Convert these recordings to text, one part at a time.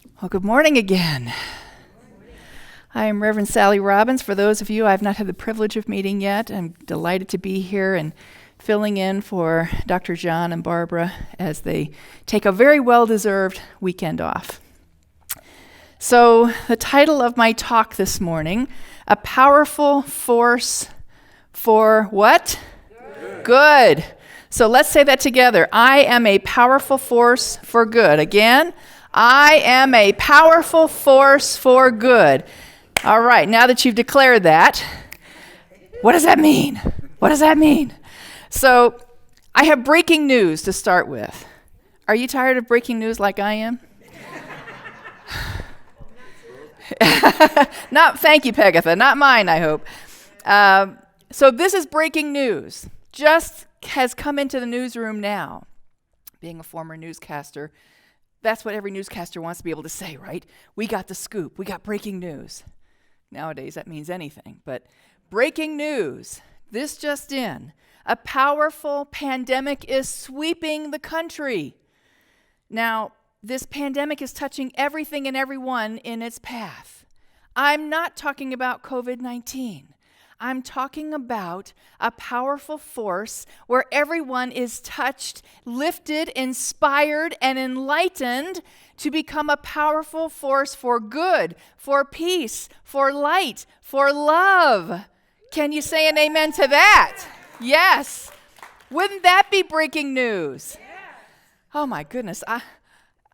Well, good morning again. I am Reverend Sally Robbins. For those of you I've not had the privilege of meeting yet, I'm delighted to be here and filling in for Dr. John and Barbara as they take a very well-deserved weekend off. So the title of my talk this morning, A Powerful Force for what? Good. So let's say that together. I am a powerful force for good. Again, I am a powerful force for good. All right, now that you've declared that, what does that mean? What does that mean? So I have breaking news to start with. Are you tired of breaking news like I am? Thank you, Pegatha. Not mine, I hope. So this is breaking news. Just has come into the newsroom now. Being a former newscaster, that's what every newscaster wants to be able to say, right? We got the scoop. We got breaking news. Nowadays, that means anything. But breaking news, this just in. A powerful pandemic is sweeping the country. Now, this pandemic is touching everything and everyone in its path. I'm not talking about COVID-19. I'm talking about a powerful force where everyone is touched, lifted, inspired, and enlightened to become a powerful force for good, for peace, for light, for love. Can you say an amen to that? Yes. Wouldn't that be breaking news? Oh my goodness.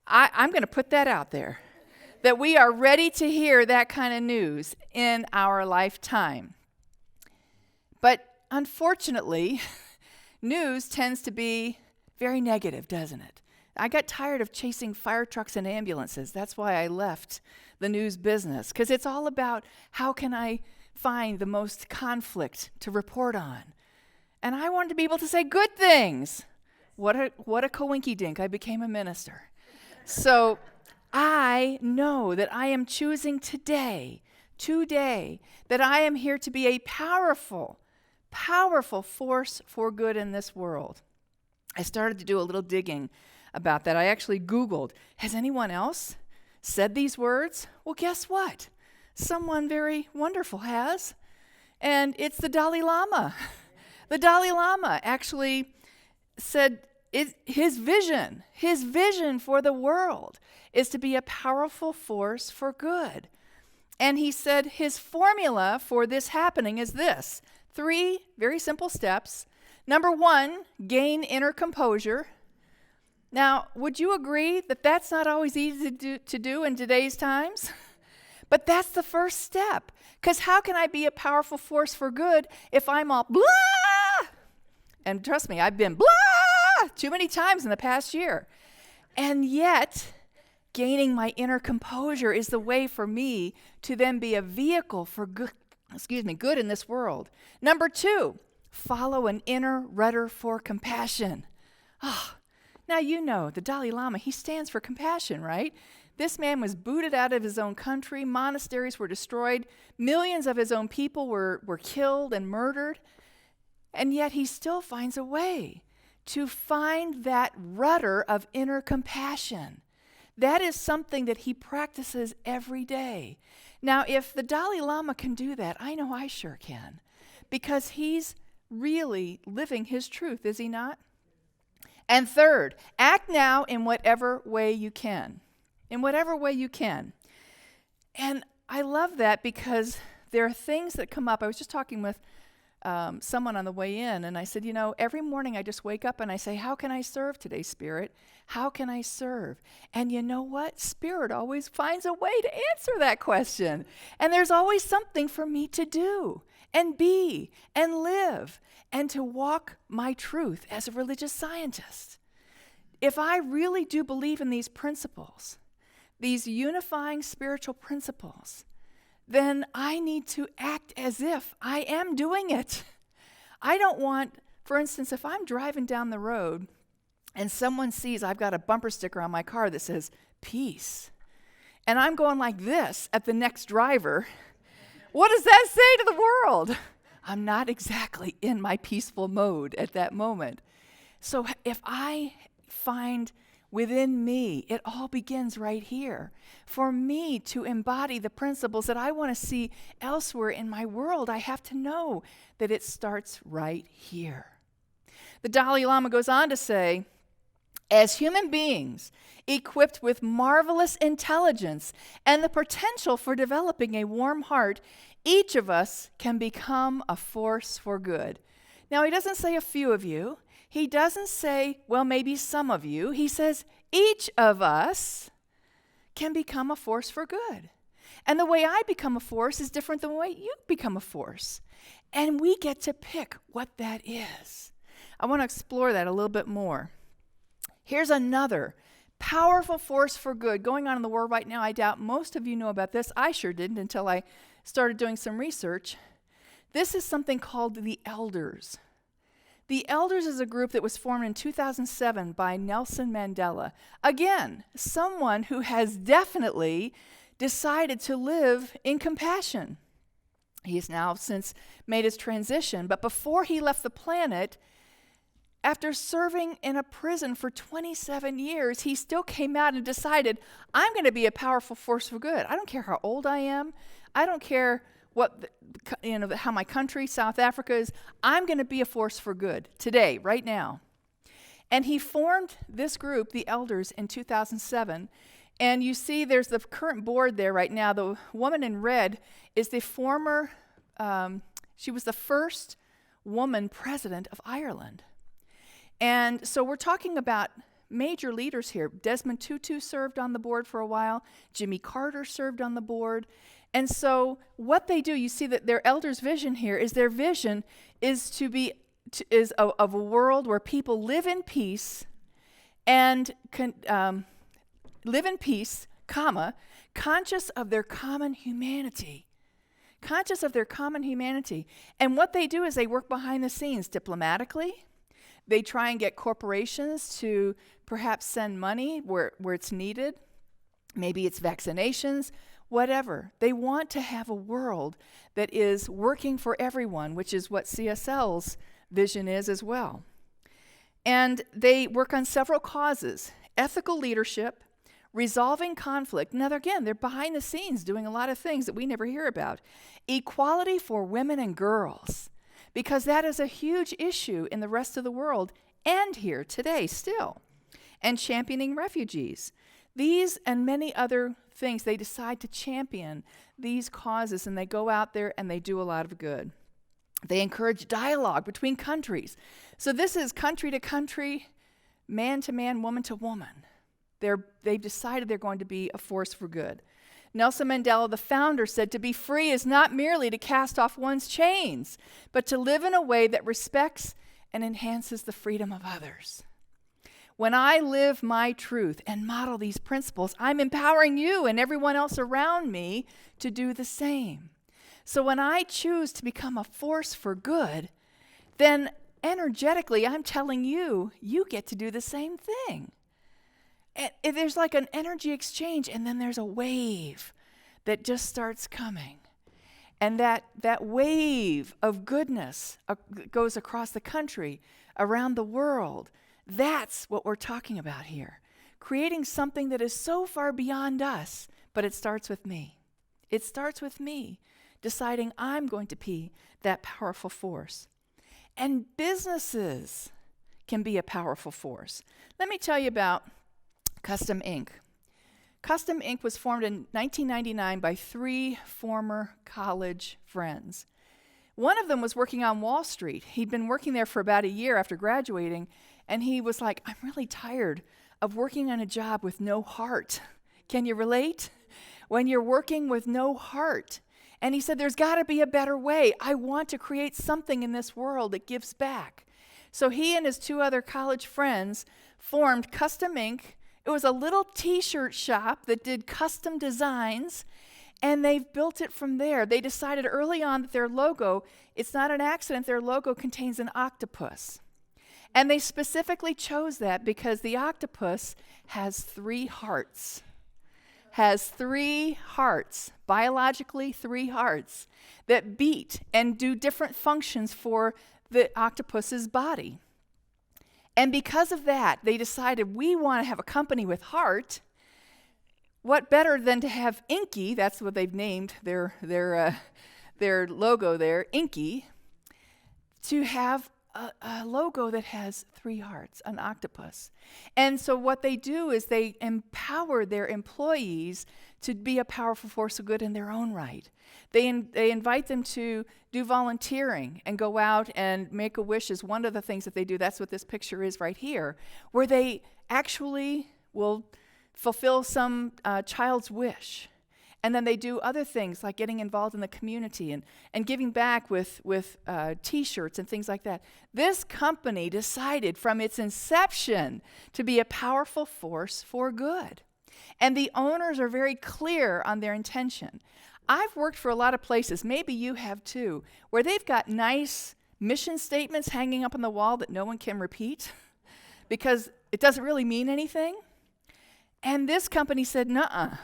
I'm going to put that out there, that we are ready to hear that kind of news in our lifetime. But unfortunately, news tends to be very negative, doesn't it? I got tired of chasing fire trucks and ambulances. That's why I left the news business, because it's all about how can I find the most conflict to report on. And I wanted to be able to say good things. What a coinky-dink. I became a minister. So I know that I am choosing today, that I am here to be a powerful force for good in this world. I started to do a little digging about that. I actually Googled, has anyone else said these words? Well, guess what? Someone very wonderful has, and it's the Dali Lama. The Dali Lama actually said his vision for the world is to be a powerful force for good. And he said his formula for this happening is this: 3 very simple steps. Number 1, gain inner composure. Now, would you agree that that's not always easy to do in today's times? But that's the first step. Because how can I be a powerful force for good if I'm all blah? And trust me, I've been blah too many times in the past year. And yet, gaining my inner composure is the way for me to then be a vehicle for good in this world. Number 2, follow an inner rudder for compassion. Now you know, the Dali Lama, he stands for compassion, right? This man was booted out of his own country. Monasteries were destroyed. Millions of his own people were killed and murdered. And yet he still finds a way to find that rudder of inner compassion. That is something that he practices every day. Now, if the Dalai Lama can do that, I know I sure can, because he's really living his truth, is he not? And third, act now in whatever way you can. In whatever way you can. And I love that because there are things that come up. I was just talking with someone on the way in, and I said, every morning I just wake up and I say, how can I serve today, Spirit? How can I serve? And you know what? Spirit always finds a way to answer that question. And there's always something for me to do and be and live and to walk my truth as a religious scientist. If I really do believe in these principles, these unifying spiritual principles, then I need to act as if I am doing it. I don't want, for instance, if I'm driving down the road and someone sees I've got a bumper sticker on my car that says, peace, and I'm going like this at the next driver, what does that say to the world? I'm not exactly in my peaceful mode at that moment. So if I find within me. It all begins right here. For me to embody the principles that I want to see elsewhere in my world, I have to know that it starts right here. The Dali Lama goes on to say, as human beings, equipped with marvelous intelligence and the potential for developing a warm heart, each of us can become a force for good. Now, he doesn't say a few of you. He doesn't say, well, maybe some of you. He says each of us can become a force for good. And the way I become a force is different than the way you become a force. And we get to pick what that is. I want to explore that a little bit more. Here's another powerful force for good going on in the world right now. I doubt most of you know about this. I sure didn't until I started doing some research. This is something called the Elders. The Elders is a group that was formed in 2007 by Nelson Mandela. Again, someone who has definitely decided to live in compassion. He has now since made his transition, but before he left the planet, after serving in a prison for 27 years, he still came out and decided, I'm going to be a powerful force for good. I don't care how old I am. I don't care how my country, South Africa, is. I'm going to be a force for good today, right now. And he formed this group, the Elders, in 2007. And you see there's the current board there right now. The woman in red is the former, she was the first woman president of Ireland. And so we're talking about major leaders here. Desmond Tutu served on the board for a while. Jimmy Carter served on the board. And so what they do, you see that their elders' vision here is their vision is of a world where people live in peace and live in peace, conscious of their common humanity. Conscious of their common humanity. And what they do is they work behind the scenes diplomatically. They try and get corporations to perhaps send money where it's needed. Maybe it's vaccinations, whatever. They want to have a world that is working for everyone, which is what CSL's vision is as well. And they work on several causes: ethical leadership, resolving conflict. Now, again, they're behind the scenes doing a lot of things that we never hear about. Equality for women and girls, because that is a huge issue in the rest of the world and here today still. And championing refugees. These and many other things, they decide to champion these causes, and they go out there and they do a lot of good. They encourage dialogue between countries. So this is country to country, man to man, woman to woman. They've decided they're going to be a force for good. Nelson Mandela, the founder, said to be free is not merely to cast off one's chains, but to live in a way that respects and enhances the freedom of others. When I live my truth and model these principles, I'm empowering you and everyone else around me to do the same. So when I choose to become a force for good, then energetically I'm telling you, you get to do the same thing. And there's like an energy exchange, and then there's a wave that just starts coming. And that wave of goodness goes across the country, around the world. That's what we're talking about here. Creating something that is so far beyond us, but it starts with me. It starts with me deciding I'm going to be that powerful force. And businesses can be a powerful force. Let me tell you about Custom Inc. Custom Inc. was formed in 1999 by 3 former college friends. One of them was working on Wall Street. He'd been working there for about a year after graduating, and he was like, I'm really tired of working on a job with no heart. Can you relate? When you're working with no heart. And he said, there's got to be a better way. I want to create something in this world that gives back. So he and his 2 other college friends formed Custom Inc. It was a little t-shirt shop that did custom designs, and they've built it from there. They decided early on that their logo, it's not an accident, their logo contains an octopus. And they specifically chose that because the octopus has 3 hearts. Has 3 hearts, biologically 3 hearts, that beat and do different functions for the octopus's body. And because of that, they decided we want to have a company with heart. What better than to have Inky, that's what they've named their logo there, Inky, to have a logo that has 3 hearts, an octopus. And so what they do is they empower their employees to be a powerful force of good in their own right. They invite them to do volunteering and go out and make a wish is one of the things that they do. That's what this picture is right here, where they actually will fulfill some child's wish. And then they do other things like getting involved in the community and giving back with T-shirts and things like that. This company decided from its inception to be a powerful force for good. And the owners are very clear on their intention. I've worked for a lot of places, maybe you have too, where they've got nice mission statements hanging up on the wall that no one can repeat because it doesn't really mean anything. And this company said, nuh-uh.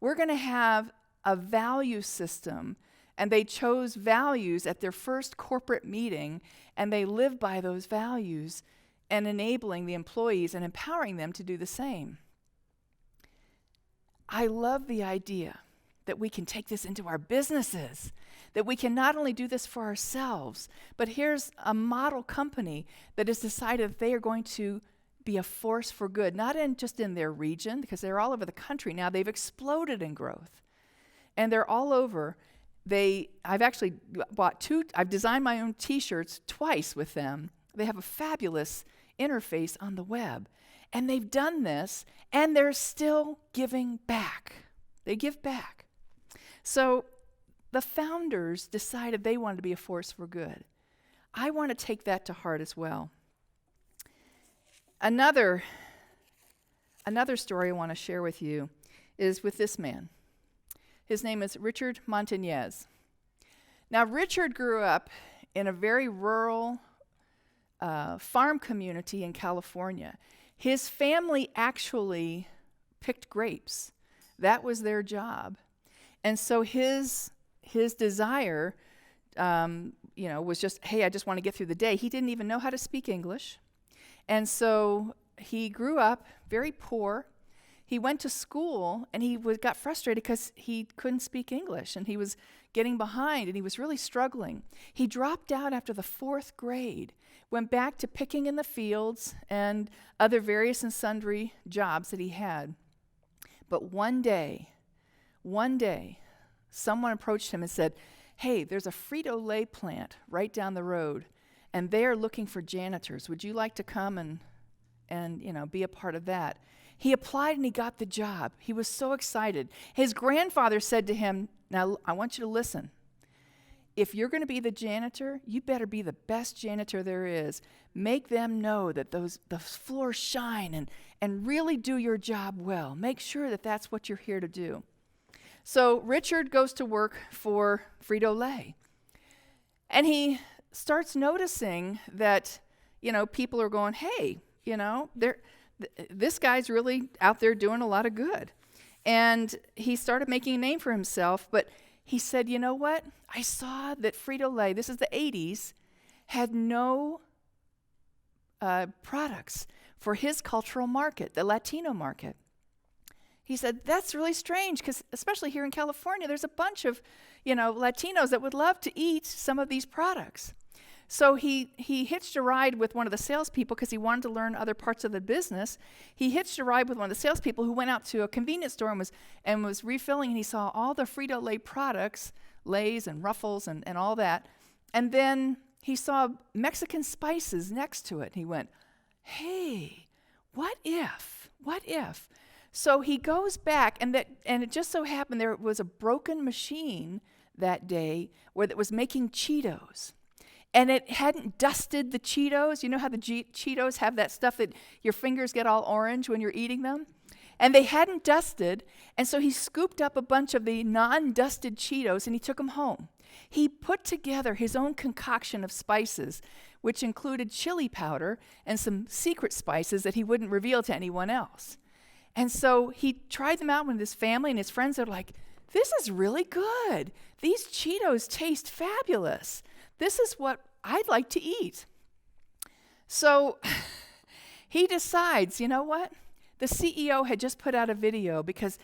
We're going to have a value system, and they chose values at their first corporate meeting, and they live by those values and enabling the employees and empowering them to do the same. I love the idea that we can take this into our businesses, that we can not only do this for ourselves, but here's a model company that has decided that they are going to be a force for good, not just in their region, because they're all over the country now. They've exploded in growth, and they're all over. I've actually I've designed my own T-shirts twice with them. They have a fabulous interface on the web, and they've done this, and they're still giving back. They give back. So the founders decided they wanted to be a force for good. I want to take that to heart as well. Another story I want to share with you is with this man. His name is Richard Montanez. Now, Richard grew up in a very rural farm community in California. His family actually picked grapes. That was their job. And so his desire, was just, hey, I just want to get through the day. He didn't even know how to speak English. And so he grew up very poor. He went to school, and he got frustrated because he couldn't speak English, and he was getting behind, and he was really struggling. He dropped out after the 4th grade, went back to picking in the fields and other various and sundry jobs that he had. But one day, someone approached him and said, hey, there's a Frito-Lay plant right down the road, and they're looking for janitors. Would you like to come and be a part of that? He applied and he got the job. He was so excited. His grandfather said to him, now I want you to listen. If you're going to be the janitor, you better be the best janitor there is. Make them know that the floors shine and really do your job well. Make sure that that's what you're here to do. So Richard goes to work for Frito-Lay. And he starts noticing that, people are going, hey, this guy's really out there doing a lot of good. And he started making a name for himself, but he said, you know what? I saw that Frito-Lay, this is the 80s, had no products for his cultural market, the Latino market. He said, that's really strange, because especially here in California, there's a bunch of, Latinos that would love to eat some of these products. So he hitched a ride with one of the salespeople because he wanted to learn other parts of the business. He hitched a ride with one of the salespeople who went out to a convenience store and was refilling, and he saw all the Frito-Lay products, Lays and Ruffles and all that. And then he saw Mexican spices next to it. And he went, hey, what if? So he goes back, and it just so happened there was a broken machine that day that was making Cheetos. And it hadn't dusted the Cheetos. You know how the Cheetos have that stuff that your fingers get all orange when you're eating them? And they hadn't dusted, and so he scooped up a bunch of the non-dusted Cheetos, and he took them home. He put together his own concoction of spices, which included chili powder and some secret spices that he wouldn't reveal to anyone else. And so he tried them out with his family, and his friends are like, this is really good. These Cheetos taste fabulous. This is what I'd like to eat. So He decides, you know what? The CEO had just put out a video because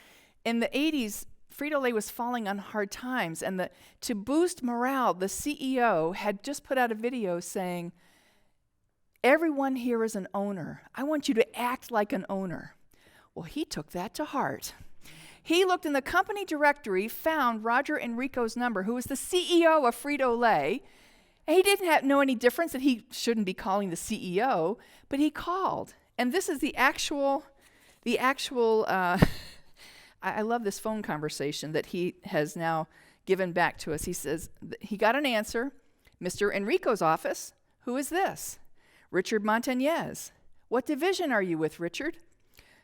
in the 80s, Frito-Lay was falling on hard times. And to boost morale, the CEO had just put out a video saying, everyone here is an owner. I want you to act like an owner. Well, he took that to heart. He looked in the company directory, found Roger Enrico's number, who was the CEO of Frito-Lay. And he didn't know any difference that he shouldn't be calling the CEO, but he called. And this is the actual I love this phone conversation that he has now given back to us. He says, he got an answer. Mr. Enrico's office. Who is this? Richard Montanez. What division are you with, Richard?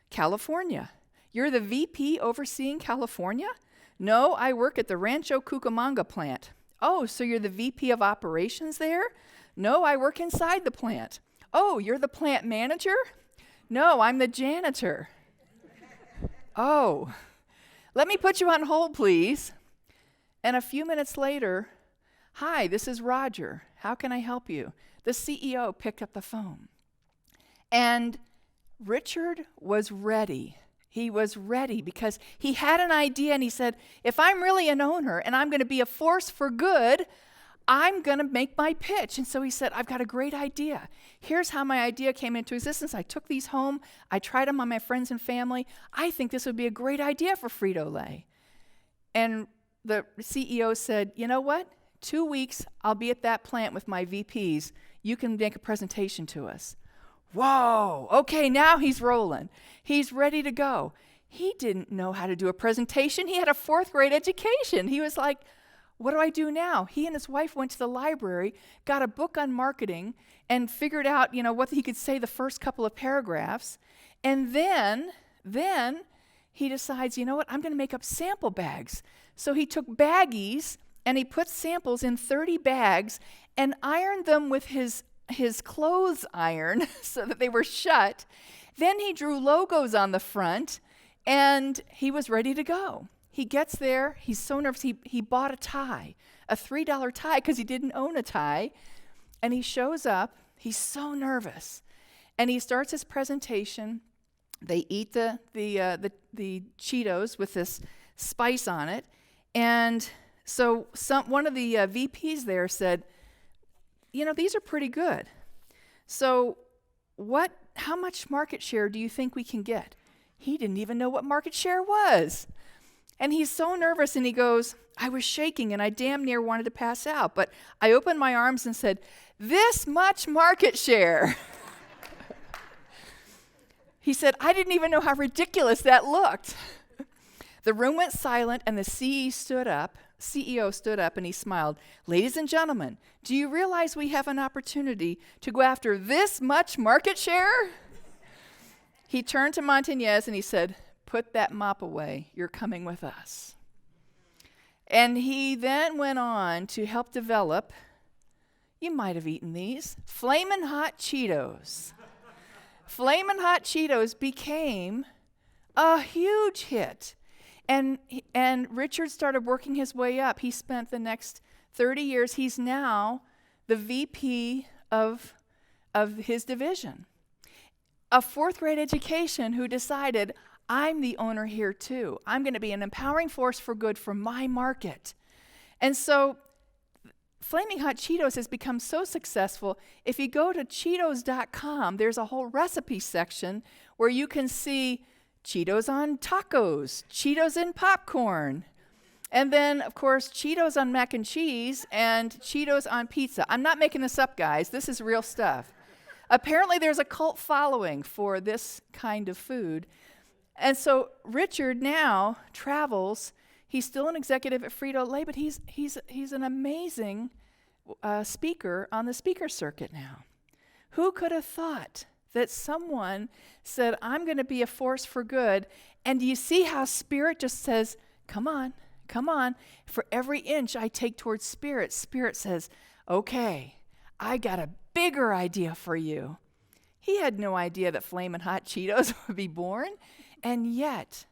California. You're the VP overseeing California? No, I work at the Rancho Cucamonga plant. Oh, so you're the VP of operations there? No, I work inside the plant. Oh, you're the plant manager? No, I'm the janitor. Oh, let me put you on hold, please. And a few minutes later, hi, this is Roger. How can I help you? The CEO picked up the phone. And Richard was ready. He was ready because he had an idea and he said, if I'm really an owner and I'm going to be a force for good, I'm going to make my pitch. And so he said, I've got a great idea. Here's how my idea came into existence. I took these home. I tried them on my friends and family. I think this would be a great idea for Frito-Lay. And the CEO said, you know what? 2 weeks, I'll be at that plant with my VPs. You can make a presentation to us. Whoa, okay, now he's rolling. He's ready to go. He didn't know how to do a presentation. He had a 4th grade education. He was like, what do I do now? He and his wife went to the library, got a book on marketing, and figured out, what he could say the first couple of paragraphs. And then he decides, you know what, I'm going to make up sample bags. So he took baggies, and he put samples in 30 bags and ironed them with his clothes iron so that they were shut. Then he drew logos on the front, and he was ready to go. He gets there. He's so nervous. He bought a tie, a $3 tie, because he didn't own a tie. And he shows up. He's so nervous. And he starts his presentation. They eat the Cheetos with this spice on it. And so one of the VPs there said, these are pretty good. So how much market share do you think we can get? He didn't even know what market share was. And he's so nervous, and he goes, I was shaking, and I damn near wanted to pass out. But I opened my arms and said, this much market share. He said, I didn't even know how ridiculous that looked. The room went silent, and the CEO stood up, and he smiled. Ladies and gentlemen, do you realize we have an opportunity to go after this much market share? He turned to Montanez, and he said, put that mop away. You're coming with us. And he then went on to help develop, you might have eaten these, Flamin' Hot Cheetos. Flamin' Hot Cheetos became a huge hit. And Richard started working his way up. He spent the next 30 years. He's now the VP of his division. A 4th grade education who decided, I'm the owner here too. I'm going to be an empowering force for good for my market. And so Flaming Hot Cheetos has become so successful. If you go to Cheetos.com, there's a whole recipe section where you can see Cheetos on tacos, Cheetos in popcorn, and then, of course, Cheetos on mac and cheese and Cheetos on pizza. I'm not making this up, guys. This is real stuff. Apparently, there's a cult following for this kind of food. And so Richard now travels. He's still an executive at Frito-Lay, but he's an amazing speaker on the speaker circuit now. Who could have thought that someone said, I'm going to be a force for good, and do you see how Spirit just says, come on. For every inch I take towards Spirit, Spirit says, okay, I got a bigger idea for you. He had no idea that Flamin' Hot Cheetos would be born, and yet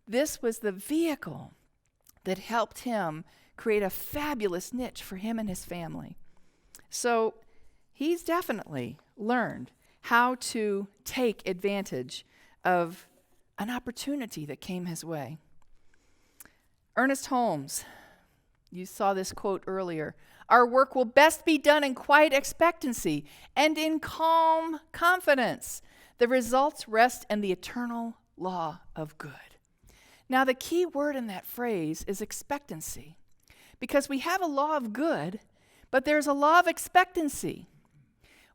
this was the vehicle that helped him create a fabulous niche for him and his family. So he's definitely learned how to take advantage of an opportunity that came his way. Ernest Holmes, you saw this quote earlier. Our work will best be done in quiet expectancy and in calm confidence. The results rest in the eternal law of good. Now, the key word in that phrase is expectancy, because we have a law of good, but there's a law of expectancy.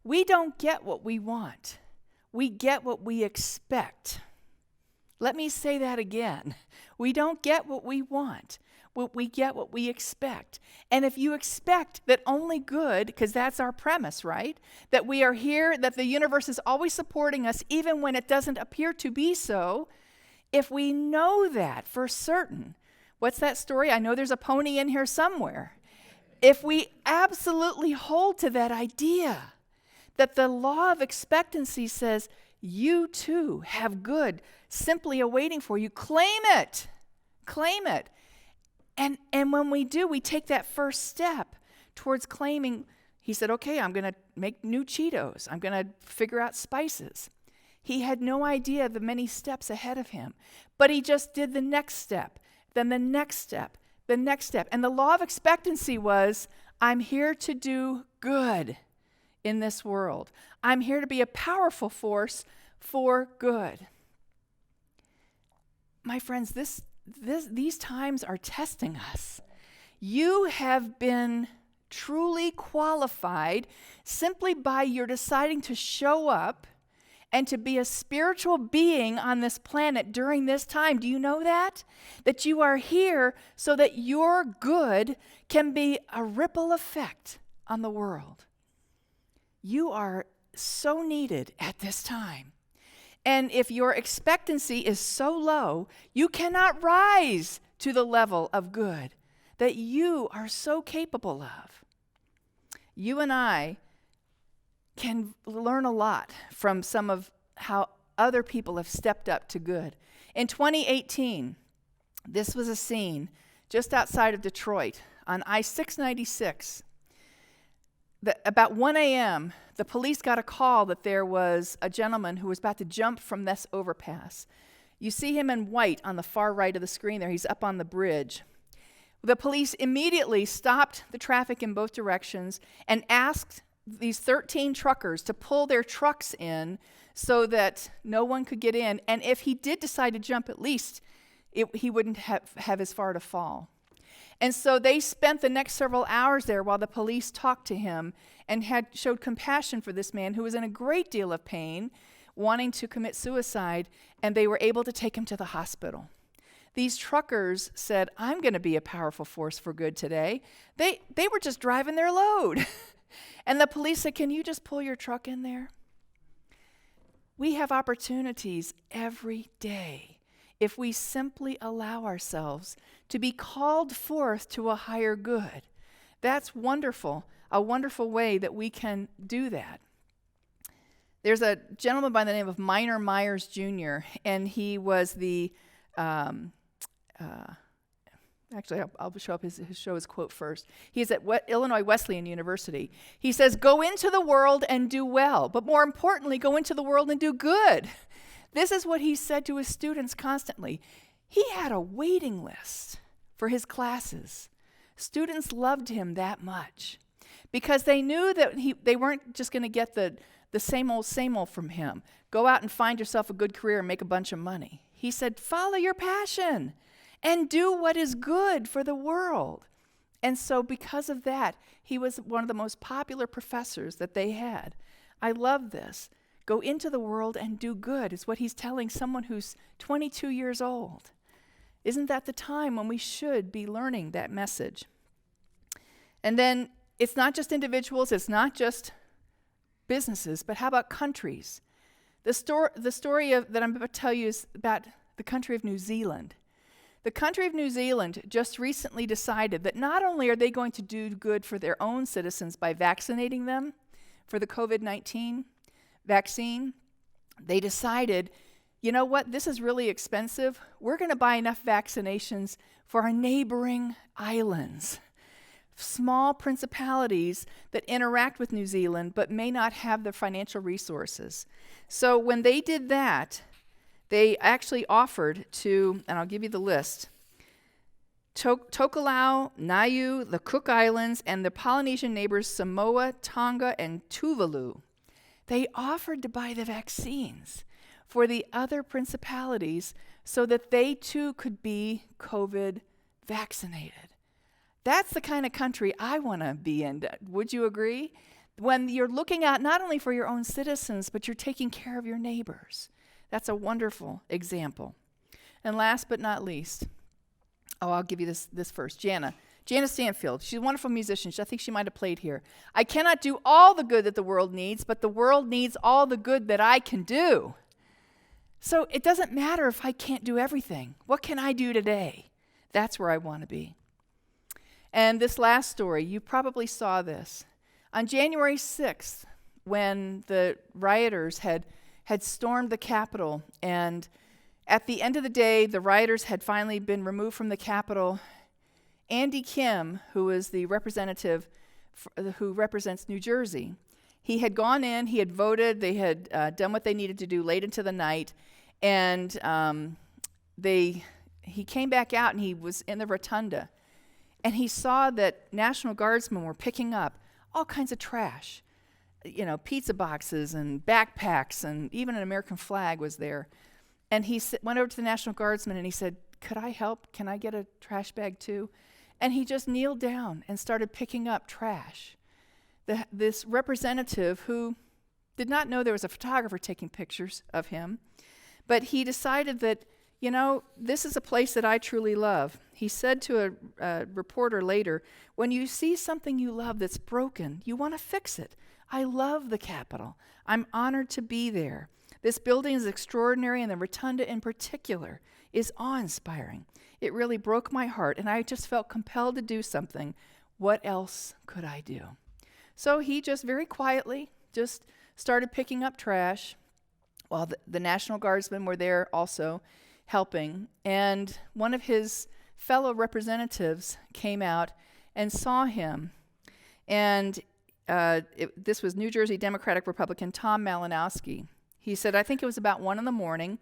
We don't get what we want. We get what we expect. Let me say that again. We don't get what we want. We get what we expect. And if you expect that only good, because that's our premise, right? That we are here, that the universe is always supporting us, even when it doesn't appear to be so, if we know that for certain, what's that story? I know there's a pony in here somewhere. If we absolutely hold to that idea, that the law of expectancy says, you too have good simply awaiting for you, claim it. Claim it. And when we do, we take that first step towards claiming. He said, okay, I'm going to make new Cheetos. I'm going to figure out spices. He had no idea the many steps ahead of him, but he just did the next step, then the next step, the next step. And the law of expectancy was, I'm here to do good in this world. I'm here to be a powerful force for good. My friends, these times are testing us. You have been truly qualified simply by your deciding to show up and to be a spiritual being on this planet during this time. Do you know that? That you are here so that your good can be a ripple effect on the world. You are so needed at this time. And if your expectancy is so low, you cannot rise to the level of good that you are so capable of. You and I can learn a lot from some of how other people have stepped up to good. In 2018, this was a scene just outside of Detroit on I-696. About 1 a.m., the police got a call that there was a gentleman who was about to jump from this overpass. You see him in white on the far right of the screen there. He's up on the bridge. The police immediately stopped the traffic in both directions and asked these 13 truckers to pull their trucks in so that no one could get in. And if he did decide to jump, at least he wouldn't have as far to fall. And so they spent the next several hours there while the police talked to him and showed compassion for this man who was in a great deal of pain, wanting to commit suicide, and they were able to take him to the hospital. These truckers said, I'm going to be a powerful force for good today. They were just driving their load. And the police said, can you just pull your truck in there? We have opportunities every day if we simply allow ourselves to be called forth to a higher good. That's wonderful, a wonderful way that we can do that. There's a gentleman by the name of Minor Myers Jr., and he was the, actually I'll show his quote first. He's at Illinois Wesleyan University. He says, go into the world and do well, but more importantly, go into the world and do good. This is what he said to his students constantly. He had a waiting list for his classes. Students loved him that much because they knew that they weren't just going to get the same old from him. Go out and find yourself a good career and make a bunch of money. He said, follow your passion and do what is good for the world. And so because of that, he was one of the most popular professors that they had. I love this. Go into the world and do good is what he's telling someone who's 22 years old. Isn't that the time when we should be learning that message? And then it's not just individuals, it's not just businesses, but how about countries? The story that I'm about to tell you is about the country of New Zealand. The country of New Zealand just recently decided that not only are they going to do good for their own citizens by vaccinating them for the COVID-19 vaccine, they decided, you know what, this is really expensive. We're going to buy enough vaccinations for our neighboring islands. small principalities that interact with New Zealand but may not have the financial resources. So when they did that, they actually offered to, and I'll give you the list, Tokelau, Niue, the Cook Islands, and the Polynesian neighbors Samoa, Tonga, and Tuvalu. They offered to buy the vaccines for the other principalities so that they too could be COVID vaccinated. That's the kind of country I want to be in. Would you agree? When you're looking out not only for your own citizens, but you're taking care of your neighbors. That's a wonderful example. And last but not least, I'll give you this first. Jana Stanfield. She's a wonderful musician. I think she might have played here. I cannot do all the good that the world needs, but the world needs all the good that I can do. So it doesn't matter if I can't do everything. What can I do today? That's where I want to be. And this last story, you probably saw this. On January 6th, when the rioters had stormed the Capitol, and at the end of the day, the rioters had finally been removed from the Capitol, Andy Kim, who is the representative who represents New Jersey, he had gone in, he had voted, they had done what they needed to do late into the night, and he came back out and he was in the rotunda, and he saw that National Guardsmen were picking up all kinds of trash, pizza boxes and backpacks, and even an American flag was there. And he went over to the National Guardsman and he said, "Could I help? Can I get a trash bag too?" And he just kneeled down and started picking up trash. This representative, who did not know there was a photographer taking pictures of him, but he decided that, this is a place that I truly love. He said to a reporter later, "When you see something you love that's broken, you want to fix it. I love the Capitol. I'm honored to be there. This building is extraordinary, and the rotunda in particular is awe-inspiring. It really broke my heart, and I just felt compelled to do something. What else could I do?" So he just very quietly just started picking up trash while the National Guardsmen were there also helping. And one of his fellow representatives came out and saw him. And this was New Jersey Democratic Republican Tom Malinowski. He said, "I think it was about 1 a.m.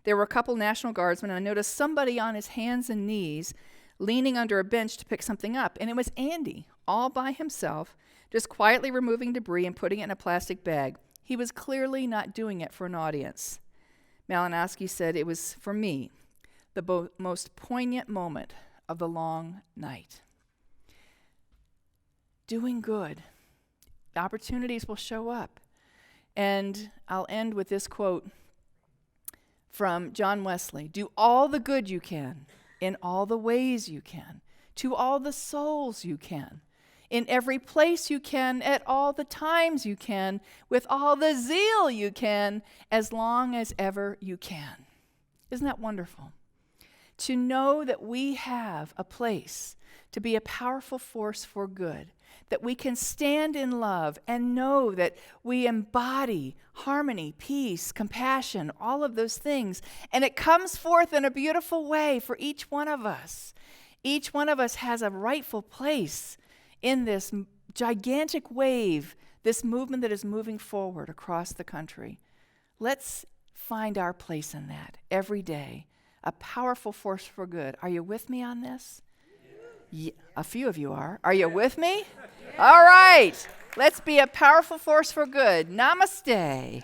There were a couple National Guardsmen, and I noticed somebody on his hands and knees leaning under a bench to pick something up. And it was Andy, all by himself, just quietly removing debris and putting it in a plastic bag. He was clearly not doing it for an audience." Malinowski said, "It was, for me, the most poignant moment of the long night." Doing good. Opportunities will show up. And I'll end with this quote from John Wesley: "Do all the good you can, in all the ways you can, to all the souls you can, in every place you can, at all the times you can, with all the zeal you can, as long as ever you can." Isn't that wonderful? To know that we have a place to be a powerful force for good, that we can stand in love and know that we embody harmony, peace, compassion, all of those things. And it comes forth in a beautiful way for each one of us. Each one of us has a rightful place in this gigantic wave, this movement that is moving forward across the country. Let's find our place in that every day, a powerful force for good. Are you with me on this? Yeah, a few of you are. Are you with me? All right. Let's be a powerful force for good. Namaste.